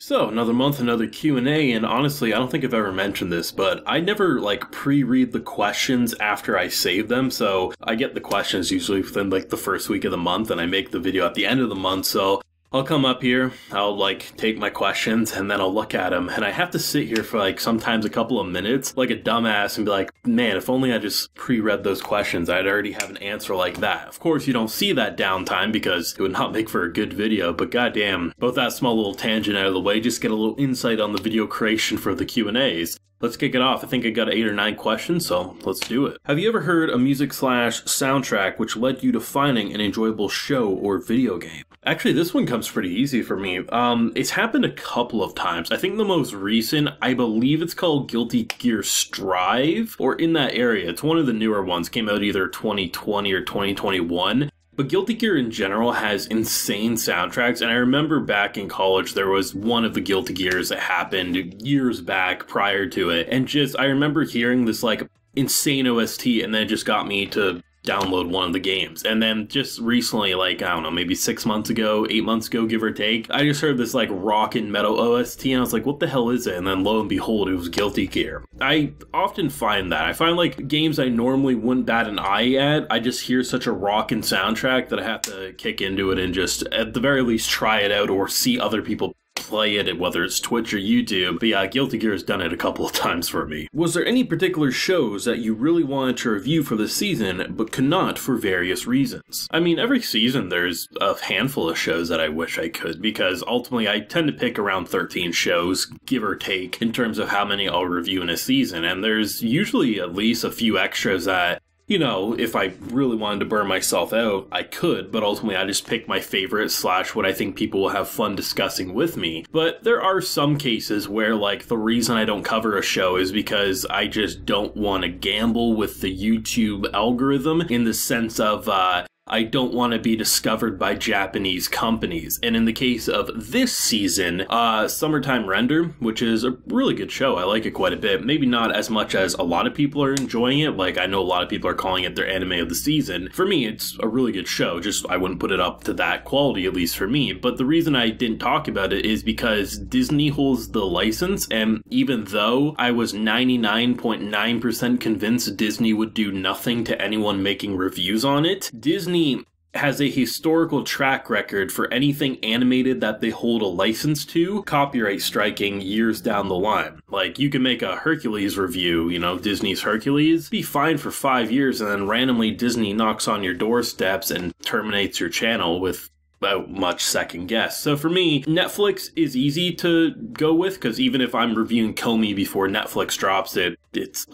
So, another month, another Q&A, and honestly, I don't think I've ever mentioned this, but I never, pre-read the questions after I save them, so I get the questions usually within, the first week of the month, and I make the video at the end of the month, so I'll come up here, I'll, take my questions, and then I'll look at them, and I have to sit here for, sometimes a couple of minutes, like a dumbass, and be like, man, if only I just pre-read those questions, I'd already have an answer like that. Of course, you don't see that downtime, because it would not make for a good video, but goddamn, both that small little tangent out of the way, just get a little insight on the video creation for the Q&As. Let's kick it off. I think I got 8 or 9 questions, so let's do it. Have you ever heard a music/soundtrack which led you to finding an enjoyable show or video game? Actually, this one comes pretty easy for me. It's happened a couple of times. I think the most recent, I believe it's called Guilty Gear Strive, or in that area. It's one of the newer ones. Came out either 2020 or 2021. But Guilty Gear in general has insane soundtracks, and I remember back in college there was one of the Guilty Gears that happened years back prior to it, and I remember hearing this insane OST, and then it just got me to download one of the games. And then just recently, I don't know, maybe 6 months ago, 8 months ago, give or take, I just heard this rock and metal OST, and I was like, what the hell is it? And then lo and behold, it was Guilty Gear. I often find that. I find games I normally wouldn't bat an eye at, I just hear such a rockin' soundtrack that I have to kick into it and just, at the very least, try it out or see other people play it, whether it's Twitch or YouTube. But yeah, Guilty Gear has done it a couple of times for me. Was there any particular shows that you really wanted to review for the season, but could not for various reasons? I mean, every season there's a handful of shows that I wish I could, because ultimately I tend to pick around 13 shows, give or take, in terms of how many I'll review in a season, and there's usually at least a few extras that, if I really wanted to burn myself out, I could, but ultimately I just pick my favorite / what I think people will have fun discussing with me. But there are some cases where, the reason I don't cover a show is because I just don't want to gamble with the YouTube algorithm, in the sense of, I don't want to be discovered by Japanese companies. And in the case of this season, Summertime Render, which is a really good show, I like it quite a bit. Maybe not as much as a lot of people are enjoying it. I know a lot of people are calling it their anime of the season. For me, it's a really good show, just I wouldn't put it up to that quality, at least for me. But the reason I didn't talk about it is because Disney holds the license, and even though I was 99.9% convinced Disney would do nothing to anyone making reviews on it, Disney has a historical track record for anything animated that they hold a license to, copyright striking years down the line. You can make a Hercules review, Disney's Hercules, be fine for 5 years, and then randomly Disney knocks on your doorsteps and terminates your channel with without much second guess. So for me, Netflix is easy to go with, because even if I'm reviewing Comey before Netflix drops it,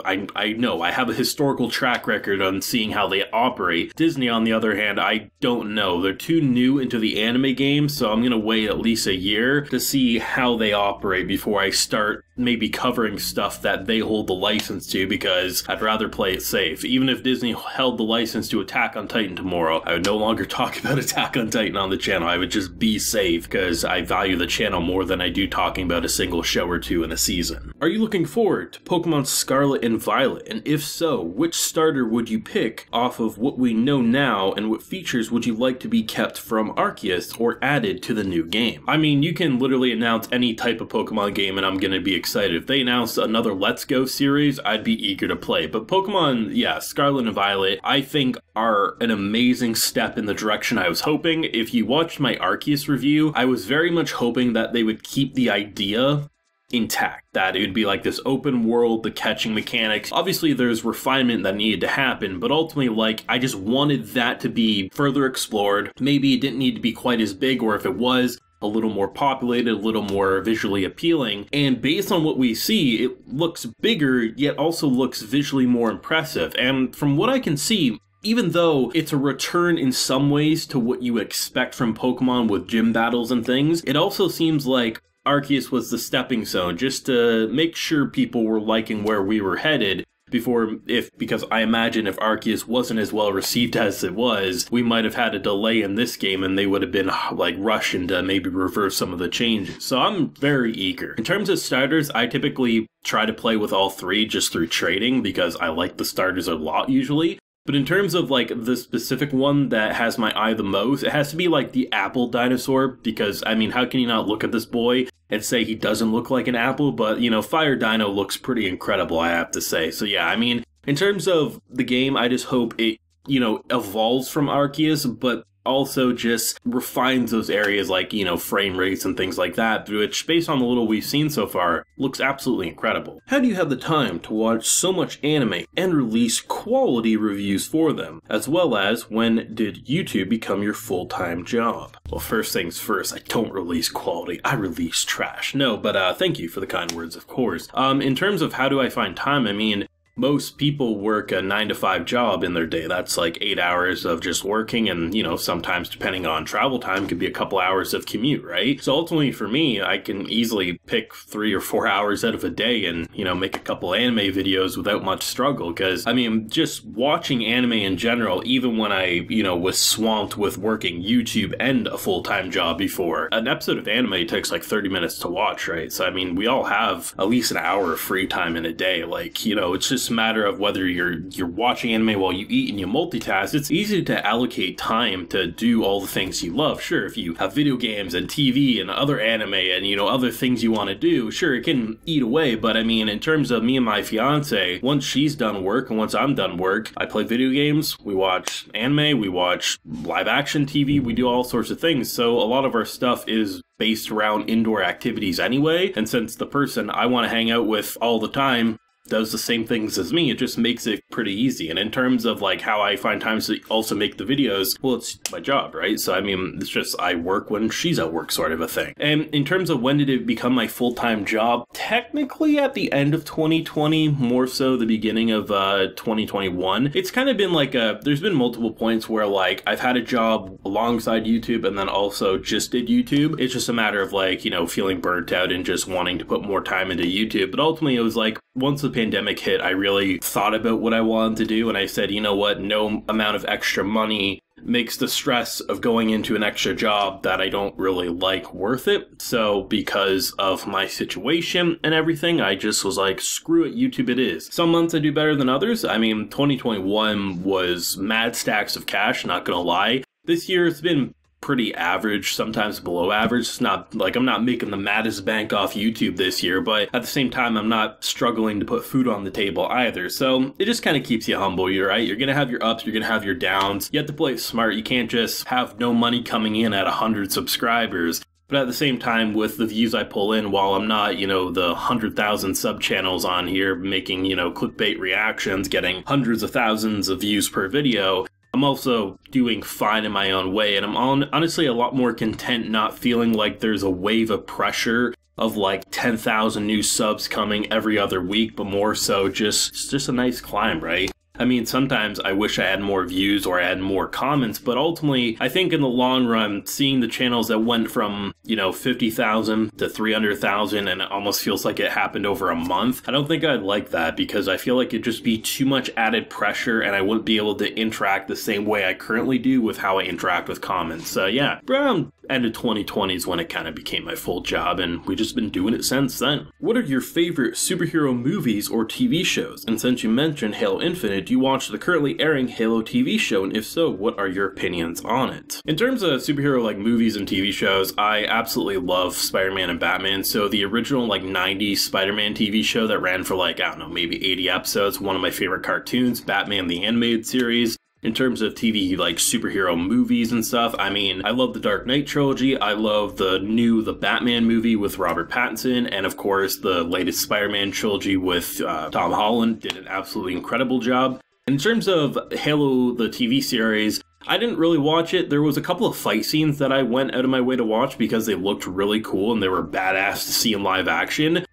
I know I have a historical track record on seeing how they operate. Disney, on the other hand, I don't know. They're too new into the anime game, so I'm gonna wait at least a year to see how they operate before I start maybe covering stuff that they hold the license to, because I'd rather play it safe. Even if Disney held the license to Attack on Titan tomorrow, I would no longer talk about Attack on Titan on the channel. I would just be safe, because I value the channel more than I do talking about a single show or two in a season. Are you looking forward to Pokémon Scarlet and Violet? And if so, which starter would you pick off of what we know now, and what features would you like to be kept from Arceus or added to the new game? I mean, you can literally announce any type of Pokemon game and I'm gonna be excited. If they announced another Let's Go series, I'd be eager to play. But Pokemon, yeah, Scarlet and Violet, I think are an amazing step in the direction I was hoping. If you watched my Arceus review, I was very much hoping that they would keep the idea intact, that it would be like this open world, the catching mechanics. Obviously there's refinement that needed to happen, but ultimately I just wanted that to be further explored. Maybe it didn't need to be quite as big, or if it was, a little more populated, a little more visually appealing. And based on what we see, it looks bigger, yet also looks visually more impressive. And from what I can see, even though it's a return in some ways to what you expect from Pokemon with gym battles and things, it also seems like Arceus was the stepping stone, just to make sure people were liking where we were headed. Because I imagine if Arceus wasn't as well received as it was, we might have had a delay in this game and they would have been rushing to maybe reverse some of the changes. So I'm very eager. In terms of starters, I typically try to play with all three just through trading, because I like the starters a lot usually. But in terms of like the specific one that has my eye the most, it has to be like the apple dinosaur, because I mean, how can you not look at this boy and say he doesn't look like an apple? But you know, Fire Dino looks pretty incredible, I have to say. So yeah, I mean, in terms of the game, I just hope it, you know, evolves from Arceus, but also just refines those areas like, you know, frame rates and things like that, which, based on the little we've seen so far, looks absolutely incredible. How do you have the time to watch so much anime and release quality reviews for them? As well as, when did YouTube become your full-time job? Well, first things first, I don't release quality, I release trash. No, but thank you for the kind words, of course. In terms of how do I find time, I mean, most people work a 9-to-5 job in their day. That's like 8 hours of just working, and, you know, sometimes depending on travel time could be a couple hours of commute, right? So ultimately for me, I can easily pick 3 or 4 hours out of a day and, you know, make a couple anime videos without much struggle. Because I mean, just watching anime in general, even when I, you know, was swamped with working YouTube and a full-time job before, an episode of anime takes like 30 minutes to watch, right? So I mean, we all have at least an hour of free time in a day. Like, you know, it's just a matter of whether you're watching anime while you eat and you multitask. It's easy to allocate time to do all the things you love. Sure, if you have video games and TV and other anime and, you know, other things you want to do, sure, it can eat away. But I mean, in terms of me and my fiance, once she's done work and once I'm done work, I play video games, we watch anime, we watch live action TV, we do all sorts of things. So a lot of our stuff is based around indoor activities anyway. And since the person I want to hang out with all the time does the same things as me, it just makes it pretty easy. And in terms of like how I find time to also make the videos, well, it's my job, right? So I mean, it's just I work when she's at work, sort of a thing. And in terms of when did it become my full-time job, technically at the end of 2020, more so the beginning of 2021. It's kind of been like there's been multiple points where like I've had a job alongside YouTube and then also just did YouTube. It's just a matter of like, you know, feeling burnt out and just wanting to put more time into YouTube. But ultimately it was like, once the pandemic hit, I really thought about what I wanted to do, and I said, you know what, no amount of extra money makes the stress of going into an extra job that I don't really like worth it. So because of my situation and everything, I just was like, screw it, YouTube it is. Some months I do better than others. I mean, 2021 was mad stacks of cash, not gonna lie. This year it's been pretty average, sometimes below average. It's not like I'm not making the maddest bank off YouTube this year, but at the same time, I'm not struggling to put food on the table either. So it just kind of keeps you humble, you're right? You're going to have your ups, you're going to have your downs. You have to play it smart. You can't just have no money coming in at 100 subscribers. But at the same time, with the views I pull in, while I'm not, you know, the 100,000 sub channels on here making, you know, clickbait reactions, getting hundreds of thousands of views per video, I'm also doing fine in my own way, and I'm honestly a lot more content not feeling like there's a wave of pressure of like 10,000 new subs coming every other week, but more so just a nice climb, right? I mean, sometimes I wish I had more views or I had more comments, but ultimately, I think in the long run, seeing the channels that went from, you know, 50,000 to 300,000, and it almost feels like it happened over a month, I don't think I'd like that, because I feel like it'd just be too much added pressure and I wouldn't be able to interact the same way I currently do with how I interact with comments. So yeah, around end of 2020 is when it kind of became my full job, and we've just been doing it since then. What are your favorite superhero movies or TV shows? And since you mentioned Halo Infinite, do you watch the currently airing Halo TV show, and if so, what are your opinions on it? In terms of superhero like movies and TV shows, I absolutely love Spider-Man and Batman. So the original like 90s Spider-Man TV show that ran for like, I don't know, maybe 80 episodes, one of my favorite cartoons, Batman the Animated Series. In terms of TV, like superhero movies and stuff, I mean, I love the Dark Knight trilogy. I love the Batman movie with Robert Pattinson. And of course, the latest Spider-Man trilogy with Tom Holland did an absolutely incredible job. In terms of Halo, the TV series, I didn't really watch it. There was a couple of fight scenes that I went out of my way to watch because they looked really cool and they were badass to see in live action.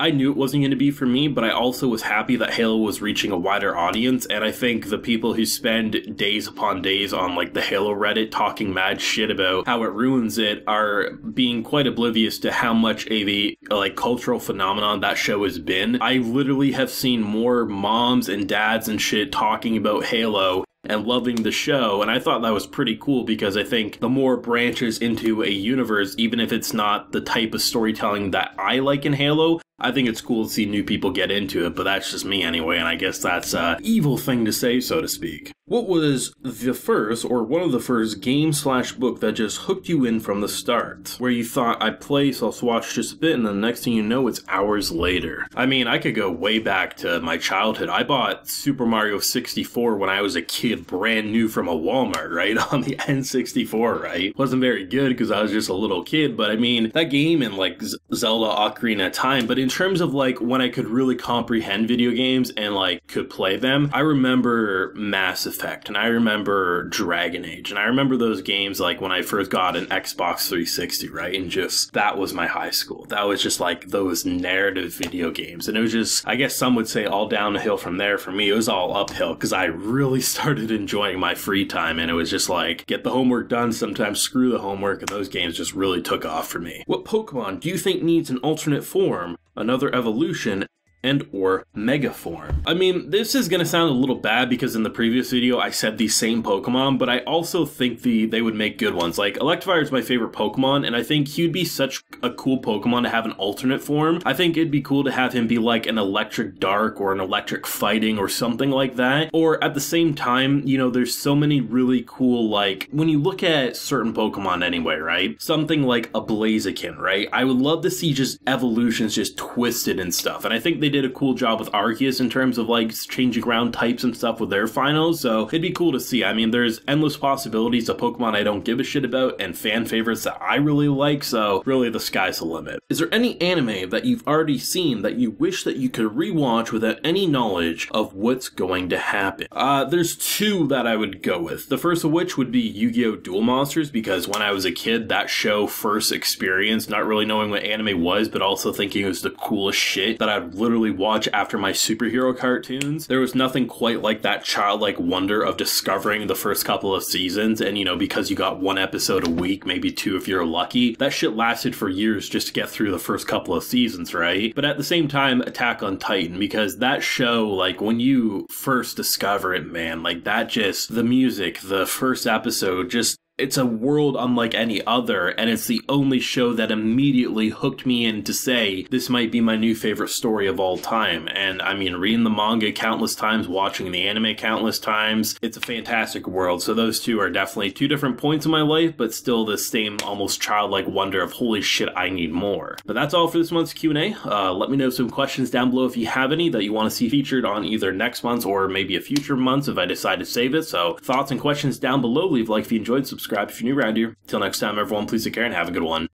I knew it wasn't going to be for me, but I also was happy that Halo was reaching a wider audience, and I think the people who spend days upon days on like the Halo Reddit talking mad shit about how it ruins it are being quite oblivious to how much of a like cultural phenomenon that show has been. I literally have seen more moms and dads and shit talking about Halo and loving the show, and I thought that was pretty cool because I think the more branches into a universe, even if it's not the type of storytelling that I like in Halo, I think it's cool to see new people get into it, but that's just me anyway, and I guess that's an evil thing to say, so to speak. What was the first, or one of the first, game/book that just hooked you in from the start? Where you thought, I'd play, so I'll watch just a bit, and then the next thing you know, it's hours later. I mean, I could go way back to my childhood. I bought Super Mario 64 when I was a kid, brand new from a Walmart, right? On the N64, right? Wasn't very good because I was just a little kid, but I mean, that game and like Zelda Ocarina of Time, but in terms of like when I could really comprehend video games and like could play them, I remember Mass Effect, and I remember Dragon Age, and I remember those games like when I first got an Xbox 360, right? And just, that was my high school. That was just like those narrative video games, and it was just, I guess some would say all downhill from there. For me, it was all uphill because I really started enjoying my free time, and it was just like, get the homework done, sometimes screw the homework, and those games just really took off for me. What Pokemon do you think needs an alternate form, another evolution, and or mega form? I mean, this is gonna sound a little bad because in the previous video I said these same Pokemon, but I also think they would make good ones. Like, Electivire is my favorite Pokemon, and I think he'd be such a cool Pokemon to have an alternate form. I think it'd be cool to have him be like an Electric Dark or an Electric Fighting or something like that. Or at the same time, you know, there's so many really cool, like, when you look at certain Pokemon anyway, right? Something like a Blaziken, right? I would love to see just evolutions just twisted and stuff, and I think they did a cool job with Arceus in terms of like changing around types and stuff with their finals, so it'd be cool to see. I mean, there's endless possibilities of Pokemon I don't give a shit about and fan favorites that I really like, so really the sky's the limit. Is there any anime that you've already seen that you wish that you could rewatch without any knowledge of what's going to happen? There's two that I would go with. The first of which would be Yu-Gi-Oh! Duel Monsters, because when I was a kid, that show first experienced not really knowing what anime was, but also thinking it was the coolest shit that I'd literally watch after my superhero cartoons. There was nothing quite like that childlike wonder of discovering the first couple of seasons, and you know, because you got one episode a week, maybe two if you're lucky, that shit lasted for years just to get through the first couple of seasons, right? But at the same time, Attack on Titan, because that show, like, when you first discover it, man, like, that just, the music, the first episode, just, it's a world unlike any other, and it's the only show that immediately hooked me in to say, this might be my new favorite story of all time. And I mean, reading the manga countless times, watching the anime countless times, it's a fantastic world. So those two are definitely two different points in my life, but still the same almost childlike wonder of, holy shit, I need more. But that's all for this month's Q&A. Let me know some questions down below if you have any that you want to see featured on either next month's or maybe a future month's if I decide to save it. So thoughts and questions down below. Leave a like if you enjoyed, subscribe if you're new around here. Till next time, everyone, please take care and have a good one.